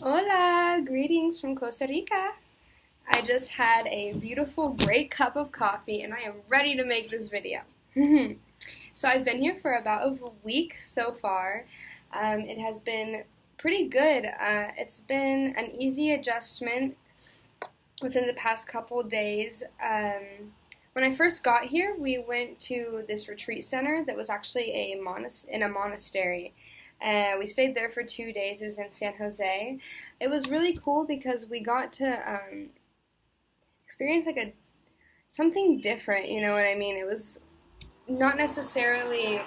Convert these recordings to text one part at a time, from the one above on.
Hola! Greetings from Costa Rica. I just had a beautiful, great cup of coffee and I am ready to make this video. So I've been here for about a week so far. It has been pretty good. It's been an easy adjustment within the past couple days. When I first got here, we went to this retreat center that was actually in a monastery. We stayed there for 2 days. It was in San Jose. It was really cool because we got to experience like a something different. You know what I mean? It was not necessarily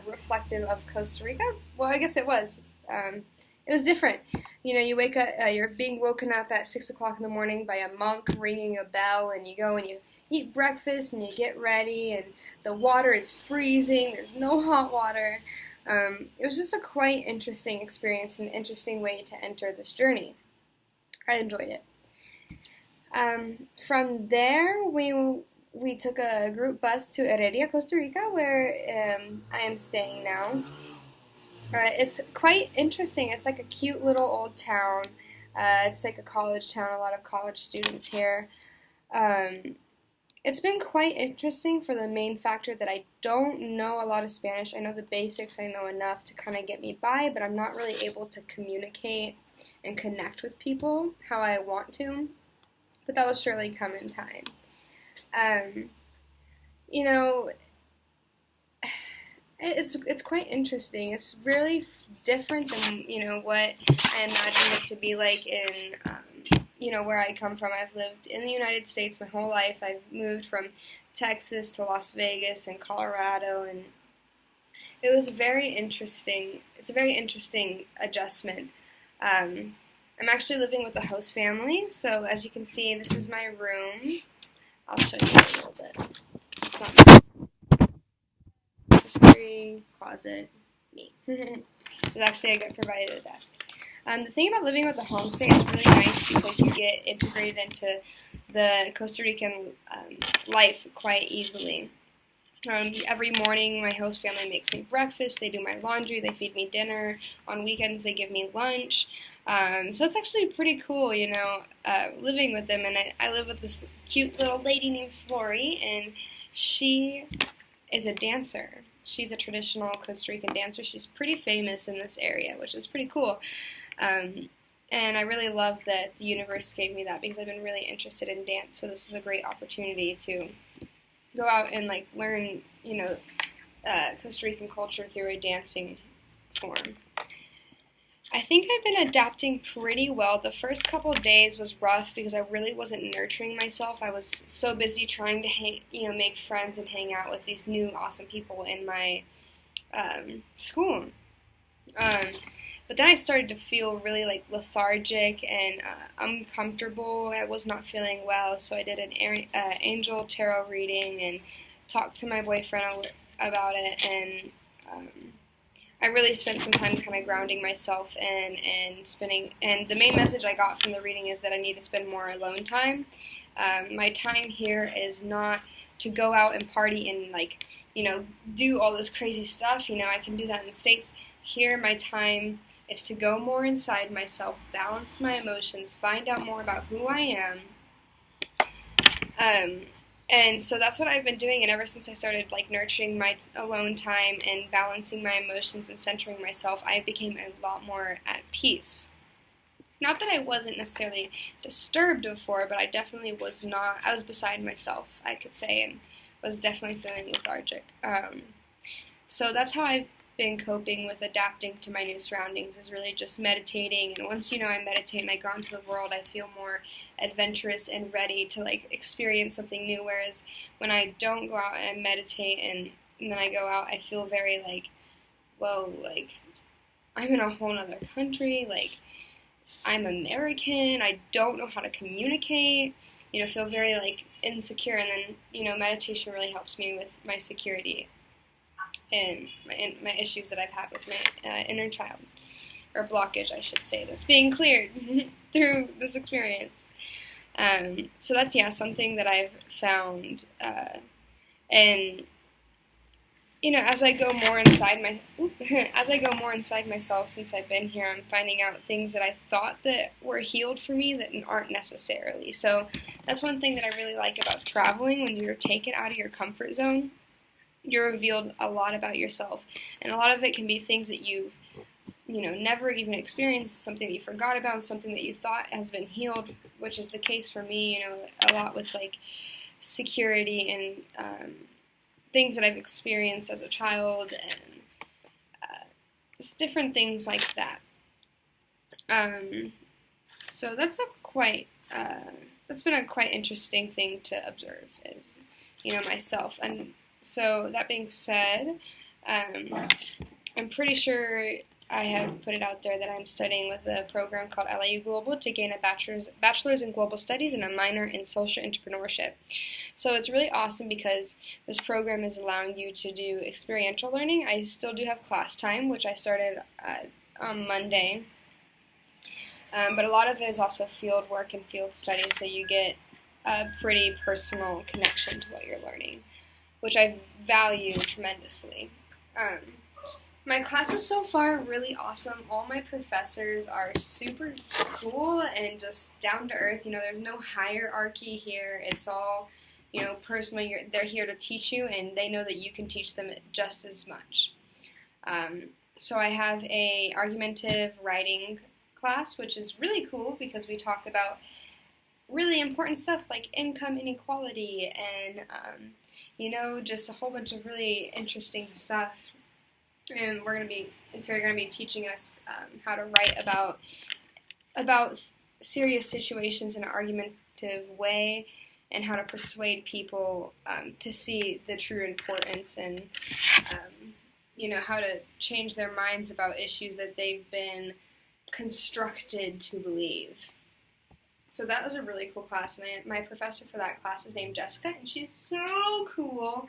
reflective of Costa Rica. Well, I guess it was. It was different. You know, you wake up, you're being woken up at 6 o'clock in the morning by a monk ringing a bell, and you go and you eat breakfast and you get ready, and the water is freezing. There's no hot water. It was just a quite interesting experience, an interesting way to enter this journey. I enjoyed it. From there, we took a group bus to Heredia, Costa Rica, where I am staying now. It's quite interesting. It's like a cute little old town. It's like a college town, a lot of college students here. It's been quite interesting for the main factor that I don't know a lot of Spanish. I know the basics, I know enough to kind of get me by, but I'm not really able to communicate and connect with people how I want to. But that will surely come in time. You know, it's quite interesting. It's really different than what I imagined it to be like in where I come from. I've lived in the United States my whole life. I've moved from Texas to Las Vegas and Colorado, and it was very interesting. It's a very interesting adjustment. I'm actually living with a host family, so as you can see, this is my room. I'll show you a little bit. It's not mystery closet, me. Actually, I get provided a desk. The thing about living with a homestay is really nice because you get integrated into the Costa Rican life quite easily. Every morning, my host family makes me breakfast, they do my laundry, they feed me dinner. On weekends, they give me lunch. So it's actually pretty cool, living with them. And I live with this cute little lady named Flori, and she is a dancer. She's a traditional Costa Rican dancer. She's pretty famous in this area, which is pretty cool. And I really love that the universe gave me that because I've been really interested in dance. So this is a great opportunity to go out and learn, Costa Rican culture through a dancing form. I think I've been adapting pretty well. The first couple of days was rough because I really wasn't nurturing myself. I was so busy trying to make friends and hang out with these new awesome people in my school. But then I started to feel really lethargic and uncomfortable. I was not feeling well, so I did an angel tarot reading and talked to my boyfriend about it, and I really spent some time kind of grounding myself and spending. And the main message I got from the reading is that I need to spend more alone time. My time here is not to go out and party and do all this crazy stuff. I can do that in the States. Here, my time is to go more inside myself, balance my emotions, find out more about who I am. And so that's what I've been doing, and ever since I started nurturing my alone time and balancing my emotions and centering myself, I became a lot more at peace. Not that I wasn't necessarily disturbed before, but I definitely was not. I was beside myself, I could say, and was definitely feeling lethargic. So that's how I've been coping with adapting to my new surroundings, is really just meditating. And once I meditate and I go into the world, I feel more adventurous and ready to experience something new. Whereas when I don't go out and meditate and then I go out, I feel very whoa, I'm in a whole other country, I'm American, I don't know how to communicate, feel very insecure. And then meditation really helps me with my security and my issues that I've had with my inner child, or blockage, I should say, that's being cleared through this experience. So that's something that I've found, and as I go more inside myself since I've been here, I'm finding out things that I thought that were healed for me that aren't necessarily. So that's one thing that I really like about traveling. When you're taken out of your comfort zone, you're revealed a lot about yourself, and a lot of it can be things that you've never even experienced, something that you forgot about, something that you thought has been healed, which is the case for me. A lot with like security and things that I've experienced as a child, and just different things like that. So that's been a quite interesting thing to observe, is myself. And so that being said, I'm pretty sure I have put it out there that I'm studying with a program called LIU Global to gain a bachelor's in global studies and a minor in social entrepreneurship. So it's really awesome because this program is allowing you to do experiential learning. I still do have class time, which I started on Monday, but a lot of it is also field work and field study, so you get a pretty personal connection to what you're learning, which I value tremendously. My classes so far are really awesome. All my professors are super cool and just down to earth. There's no hierarchy here. It's all, personal. They're here to teach you, and they know that you can teach them just as much. So I have a argumentative writing class, which is really cool because we talk about really important stuff like income inequality and, just a whole bunch of really interesting stuff. And they're going to be teaching us how to write about serious situations in an argumentative way, and how to persuade people to see the true importance, and how to change their minds about issues that they've been constructed to believe. So that was a really cool class, and my professor for that class is named Jessica, and she's so cool.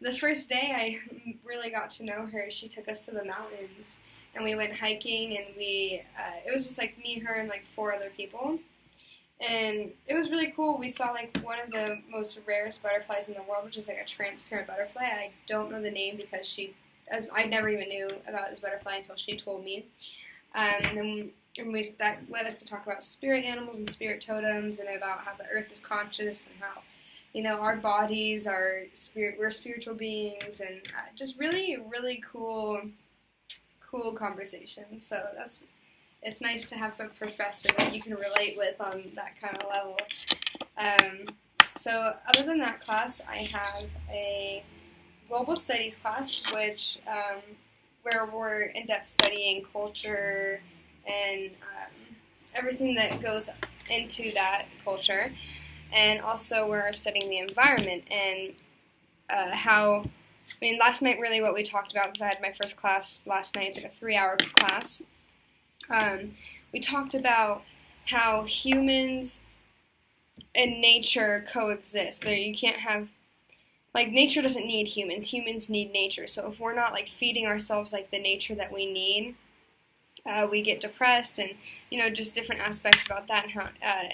The first day I really got to know her, she took us to the mountains, and we went hiking, and it was just like me, her, and like 4 other people, and it was really cool. We saw like one of the most rarest butterflies in the world, which is like a transparent butterfly. I don't know the name because I never even knew about this butterfly until she told me, that led us to talk about spirit animals and spirit totems, and about how the earth is conscious, and how our bodies are we're spiritual beings, and just really, really cool conversations. So it's nice to have a professor that you can relate with on that kind of level. So other than that class, I have a global studies class, which where we're in-depth studying culture and everything that goes into that culture. And also we're studying the environment and last night really what we talked about, because I had my first class last night, it's like a 3-hour class. We talked about how humans and nature coexist. You can't have, nature doesn't need humans. Humans need nature. So if we're not, feeding ourselves, the nature that we need, we get depressed, and, just different aspects about that, and how,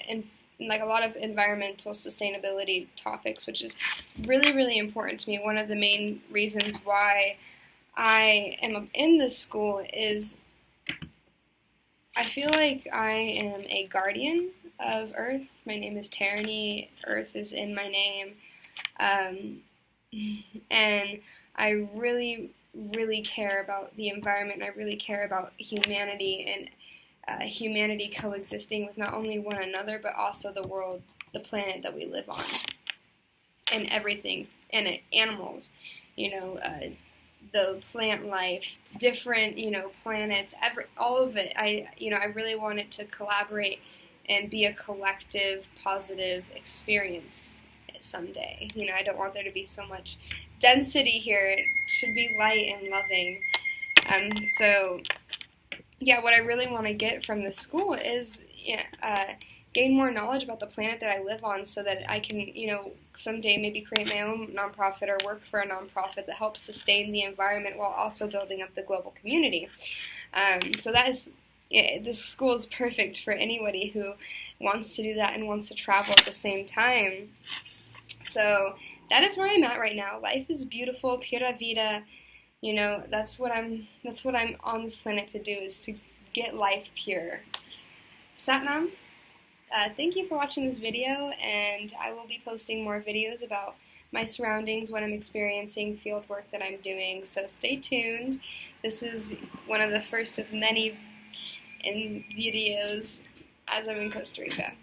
and a lot of environmental sustainability topics, which is really, really important to me. One of the main reasons why I am in this school is I feel like I am a guardian of Earth. My name is Tyranny. Earth is in my name. And I really, really care about the environment, and I really care about humanity, and humanity coexisting with not only one another, but also the world, the planet that we live on, and everything, and animals, the plant life, different, planets, all of it. I really want it to collaborate and be a collective, positive experience someday. I don't want there to be so much density here. It should be light and loving. What I really want to get from this school is gain more knowledge about the planet that I live on, so that I can, someday maybe create my own nonprofit or work for a nonprofit that helps sustain the environment while also building up the global community. This school is perfect for anybody who wants to do that and wants to travel at the same time. So that is where I'm at right now. Life is beautiful, pura vida. You know, that's what I'm on this planet to do, is to get life pure. Satnam, thank you for watching this video, and I will be posting more videos about my surroundings, what I'm experiencing, field work that I'm doing, so stay tuned. This is one of the first of many videos as I'm in Costa Rica.